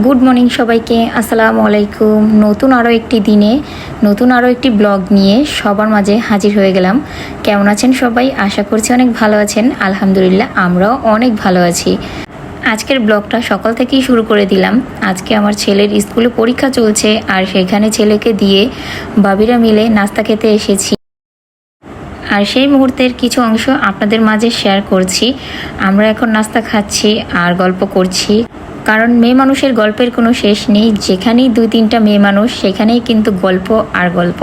Good morning সবাইকে, আসসালামু আলাইকুম। নতুন আরও একটি দিনে নতুন আরও একটি ব্লগ নিয়ে সবার মাঝে হাজির হয়ে গেলাম। কেমন আছেন সবাই? আশা করছি অনেক ভালো আছেন। আলহামদুলিল্লাহ, আমরাও অনেক ভালো আছি। আজকের ব্লগটা সকাল থেকেই শুরু করে দিলাম। আজকে আমার ছেলের স্কুলে পরীক্ষা চলছে, আর সেখানে ছেলেকে দিয়ে বাবিরা মিলে নাস্তা খেতে এসেছি। আর সেই মুহূর্তের কিছু অংশ আপনাদের মাঝে শেয়ার করছি। আমরা এখন নাস্তা খাচ্ছি আর গল্প করছি, কারণ মেয়ে মানুষের গল্পের কোনো শেষ নেই। যেখানেই 2-3টা মেয়ে মানুষ, সেখানেই কিন্তু গল্প আর গল্প।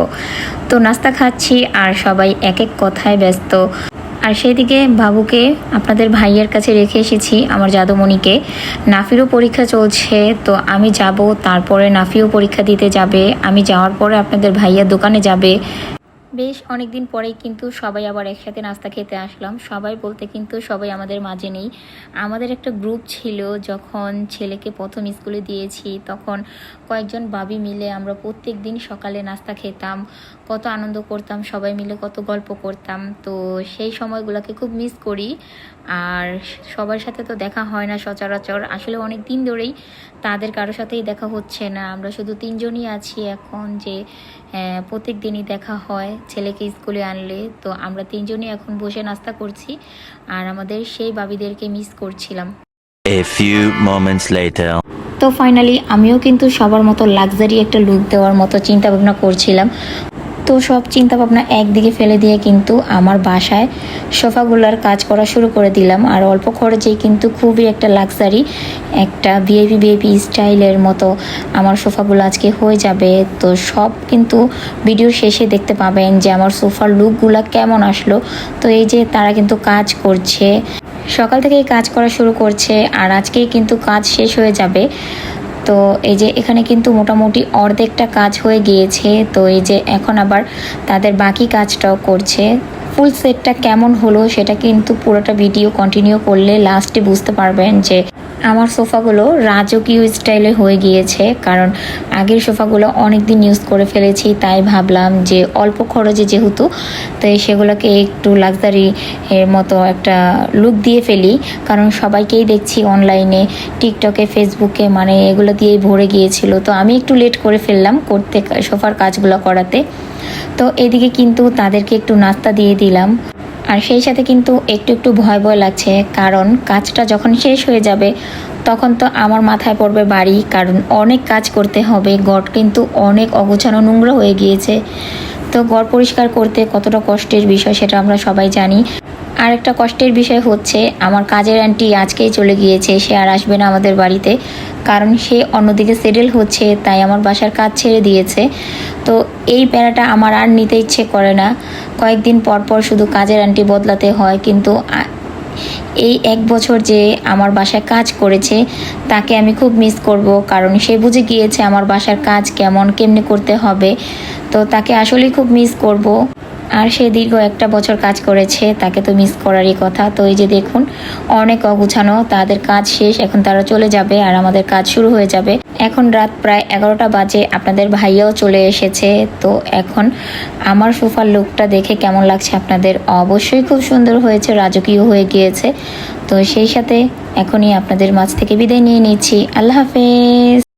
তো নাস্তা খাচ্ছি আর সবাই এক এক কথায় ব্যস্ত। আর সেদিকে বাবুকে আপনাদের ভাইয়ের কাছে রেখে এসেছি, আমার জাদুমণিকে। নাফিরও পরীক্ষা চলছে, তো আমি যাব, তারপরে নাফিও পরীক্ষা দিতে যাবে। আমি যাওয়ার পরে আপনাদের ভাইয়ার দোকানে যাবে। বেশ অনেক দিন পরেই কিন্তু সবাই আবার একসাথে নাস্তা খেতে আসলাম। সবাই বলতে কিন্তু সবাই আমাদের মাঝে নেই। আমাদের একটা গ্রুপ ছিল, যখন ছেলেকে প্রথম স্কুলে দিয়েছি তখন কয়েকজন ভাবি মিলে আমরা প্রত্যেক দিন সকালে নাস্তা খেতাম, কত আনন্দ করতাম, সবাই মিলে কত গল্প করতাম। তো সেই সময়গুলোকে খুব মিস করি। আর সবার সাথে তো দেখা হয় না সচরাচর, আসলে অনেক দিন ধরেই তাদের কারোর সাথেই দেখা হচ্ছে না। আমরা শুধু 3জনই আছি এখন, যে প্রত্যেক দিনই দেখা হয় ছেলেকে স্কুলে আনলে। তো আমরা 3জনই এখন বসে নাস্তা করছি, আর আমাদের সেই ভাবিদেরকে মিস করছিলাম। A few moments later. তো ফাইনালি আমিও কিন্তু সবার মতো লাক্সারি একটা লুক দেওয়ার মতো চিন্তা ভাবনা করছিলাম। তো সব চিন্তা ভাবনা একদিকে ফেলে দিয়ে কিন্তু আমার বাসায় সোফাগুলোর কাজ করা শুরু করে দিলাম। আর অল্প খরচেই কিন্তু খুবই একটা লাক্সারি, একটা ভিআইপি স্টাইলের মতো আমার সোফাগুলো আজকে হয়ে যাবে। তো সব কিন্তু ভিডিওর শেষে দেখতে পাবেন যে আমার সোফার লুকগুলো কেমন আসলো। তো এই যে তারা কিন্তু কাজ করছে, সকাল থেকেই কাজ করা শুরু করছে, আর আজকেই কিন্তু কাজ শেষ হয়ে যাবে। তো এই যে এখানে কিন্তু মোটামুটি অর্ধেকটা কাজ হয়ে গিয়েছে। তো এই যে এখন আবার তাদের বাকি কাজটাও করছে। ফুল সেটটা কেমন হলো সেটা কিন্তু পুরোটা ভিডিও কন্টিনিউ করলে লাস্টে বুঝতে পারবেন যে আমার সোফাগুলো রাজকীয় স্টাইলে হয়ে গিয়েছে। কারণ আগের সোফাগুলো অনেক দিন ইউজ করে ফেলেছি, তাই ভাবলাম যে অল্প খরচে যেহেতু, তো সেগুলোকে একটু লাক্সারি এর মতো একটা লুক দিয়ে ফেলি। কারণ সবাইকেই দেখছি অনলাইনে, টিকটকে, ফেসবুকে, মানে এগুলো দিয়েই ভরে গিয়েছিল। তো আমি একটু লেট করে ফেললাম করতে, সোফার কাজগুলো করাতে। তো এদিকে কিন্তু তাদেরকে একটু নাস্তা দিয়ে দিলাম। আর সেই সাথে কিন্তু একটু একটু ভয় ভয় লাগছে, কারণ কাজটা যখন শেষ হয়ে যাবে তখন তো আমার মাথায় পড়বে বাড়ি, কারণ অনেক কাজ করতে হবে। ঘর কিন্তু অনেক অগোছানো, নোংরা হয়ে গিয়েছে। তো ঘর পরিষ্কার করতে কতটা কষ্টের বিষয় সেটা আমরা সবাই জানি। আর একটা কষ্টের বিষয় হচ্ছে, আমার কাজের আন্টি আজকেই চলে গিয়েছে, সে আর আসবে না আমাদের বাড়িতে, কারণ সে অন্যদিকে সেটেল হচ্ছে, তাই আমার বাসার কাজ ছেড়ে দিয়েছে। তো এই প্যারাটা আমার আর নিতে ইচ্ছে করে না। কয়েকদিন পর পর শুধু কাজের আন্টি বদলাতে হয়, কিন্তু এই 1 বছর যে আমার বাসায় কাজ করেছে তাকে আমি খুব মিস করব, কারণ সে বুঝে গিয়েছে আমার বাসার কাজ কেমনে করতে হবে। তো তাকে আসলেই খুব মিস করব। আর সে দীর্ঘ 1টা বছর কাজ করেছে, তাকে তো মিস করারই কথা। তো এই যে দেখুন, অনেক অগুছানো, তাদের কাজ শেষ, এখন তারা চলে যাবে আর আমাদের কাজ শুরু হয়ে যাবে। এখন রাত প্রায় 11টা বাজে, আপনাদের ভাইয়াও চলে এসেছে। তো এখন আমার সোফার লুকটা দেখে কেমন লাগছে আপনাদের? অবশ্যই খুব সুন্দর হয়েছে, রাজকীয় হয়ে গিয়েছে। তো সেই সাথে এখনই আপনাদের মাঝ থেকে বিদায় নিয়ে নিচ্ছি। আল্লাহ হাফেজ।